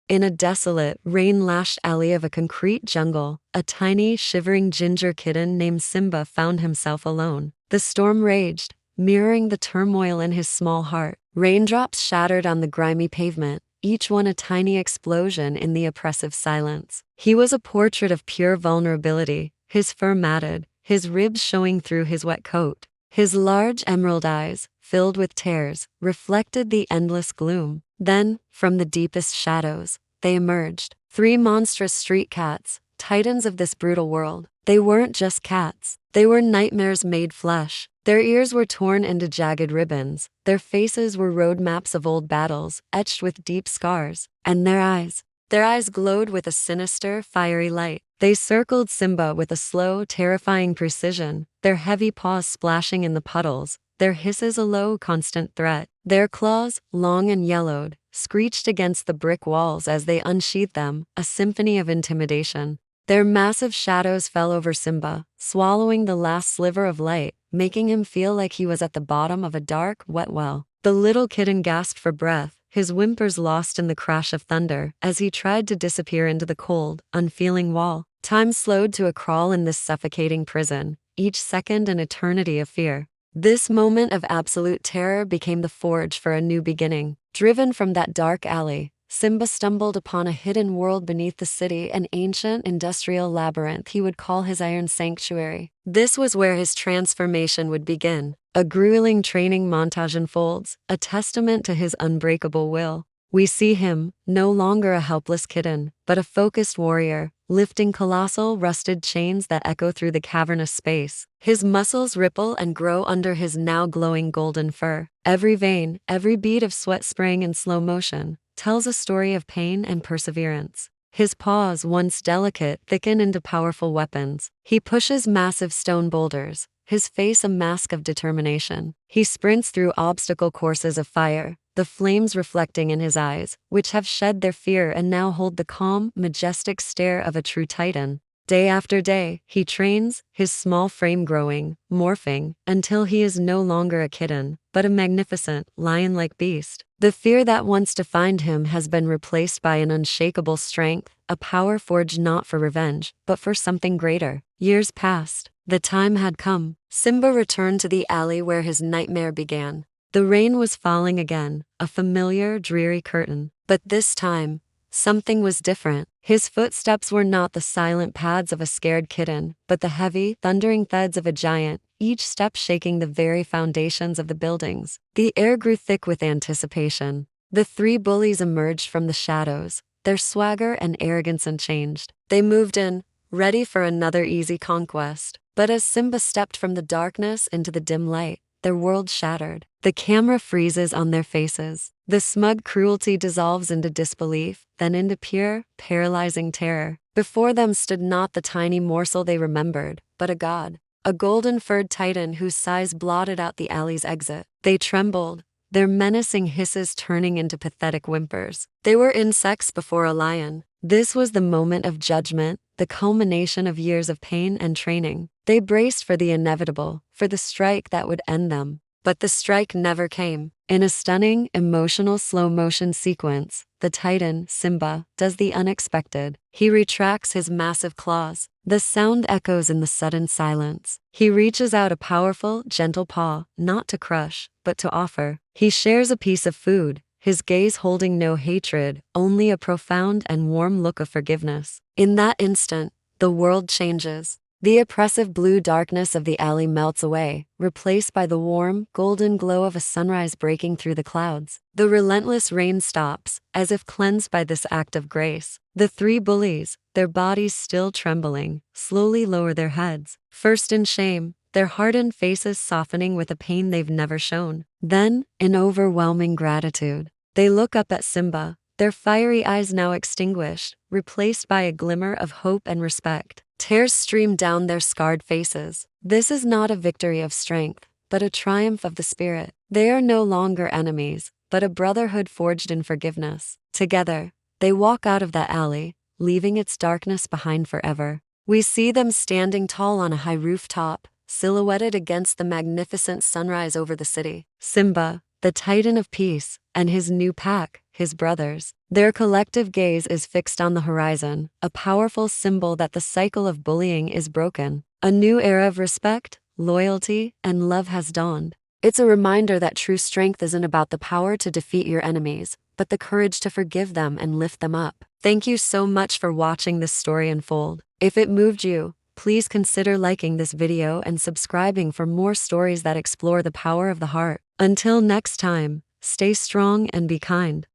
In a desolate, rain-lashed alley of a concrete jungle, a tiny, shivering ginger kitten named Simba found himself alone. The storm raged, mirroring the turmoil in his small heart. Raindrops shattered on the grimy pavement, each one a tiny explosion in the oppressive silence. He was a portrait of pure vulnerability, his fur matted, his ribs showing through his wet coat. His large emerald eyes, filled with tears, reflected the endless gloom. Then, from the deepest shadows, they emerged. Three monstrous street cats, titans of this brutal world. They weren't just cats. They were nightmares made flesh. Their ears were torn into jagged ribbons. Their faces were road maps of old battles, etched with deep scars. And their eyes glowed with a sinister, fiery light. They circled Simba with a slow, terrifying precision, their heavy paws splashing in the puddles, their hisses a low, constant threat. Their claws, long and yellowed, screeched against the brick walls as they unsheathed them, a symphony of intimidation. Their massive shadows fell over Simba, swallowing the last sliver of light, making him feel like he was at the bottom of a dark, wet well. The little kitten gasped for breath, his whimpers lost in the crash of thunder, as he tried to disappear into the cold, unfeeling wall. Time slowed to a crawl in this suffocating prison, each second an eternity of fear. This moment of absolute terror became the forge for a new beginning. Driven from that dark alley, Simba stumbled upon a hidden world beneath the city, an ancient industrial labyrinth he would call his iron sanctuary. This was where his transformation would begin. A grueling training montage unfolds, a testament to his unbreakable will. We see him, no longer a helpless kitten, but a focused warrior, lifting colossal, rusted chains that echo through the cavernous space. His muscles ripple and grow under his now glowing golden fur. Every vein, every bead of sweat spraying in slow motion, tells a story of pain and perseverance. His paws, once delicate, thicken into powerful weapons. He pushes massive stone boulders, his face a mask of determination. He sprints through obstacle courses of fire, the flames reflecting in his eyes, which have shed their fear and now hold the calm, majestic stare of a true titan. Day after day, he trains, his small frame growing, morphing, until he is no longer a kitten, but a magnificent, lion-like beast. The fear that once defined him has been replaced by an unshakable strength, a power forged not for revenge, but for something greater. Years passed. The time had come. Simba returned to the alley where his nightmare began. The rain was falling again, a familiar, dreary curtain. But this time, something was different. His footsteps were not the silent pads of a scared kitten, but the heavy, thundering thuds of a giant, each step shaking the very foundations of the buildings. The air grew thick with anticipation. The three bullies emerged from the shadows, their swagger and arrogance unchanged. They moved in, ready for another easy conquest. But as Simba stepped from the darkness into the dim light, their world shattered. The camera freezes on their faces. The smug cruelty dissolves into disbelief, then into pure, paralyzing terror. Before them stood not the tiny morsel they remembered, but a god. A golden-furred titan whose size blotted out the alley's exit. They trembled, their menacing hisses turning into pathetic whimpers. They were insects before a lion. This was the moment of judgment, the culmination of years of pain and training. They braced for the inevitable, for the strike that would end them. But the strike never came. In a stunning, emotional slow-motion sequence, the titan, Simba, does the unexpected. He retracts his massive claws. The sound echoes in the sudden silence. He reaches out a powerful, gentle paw, not to crush, but to offer. He shares a piece of food, his gaze holding no hatred, only a profound and warm look of forgiveness. In that instant, the world changes. The oppressive blue darkness of the alley melts away, replaced by the warm, golden glow of a sunrise breaking through the clouds. The relentless rain stops, as if cleansed by this act of grace. The three bullies, their bodies still trembling, slowly lower their heads, first in shame, their hardened faces softening with a pain they've never shown. Then, in overwhelming gratitude, they look up at Simba, their fiery eyes now extinguished, replaced by a glimmer of hope and respect. Tears stream down their scarred faces. This is not a victory of strength, but a triumph of the spirit. They are no longer enemies, but a brotherhood forged in forgiveness. Together, they walk out of that alley, leaving its darkness behind forever. We see them standing tall on a high rooftop, silhouetted against the magnificent sunrise over the city. Simba, the Titan of Peace, and his new pack, his brothers. Their collective gaze is fixed on the horizon, a powerful symbol that the cycle of bullying is broken. A new era of respect, loyalty, and love has dawned. It's a reminder that true strength isn't about the power to defeat your enemies, but the courage to forgive them and lift them up. Thank you so much for watching this story unfold. If it moved you, please consider liking this video and subscribing for more stories that explore the power of the heart. Until next time, stay strong and be kind.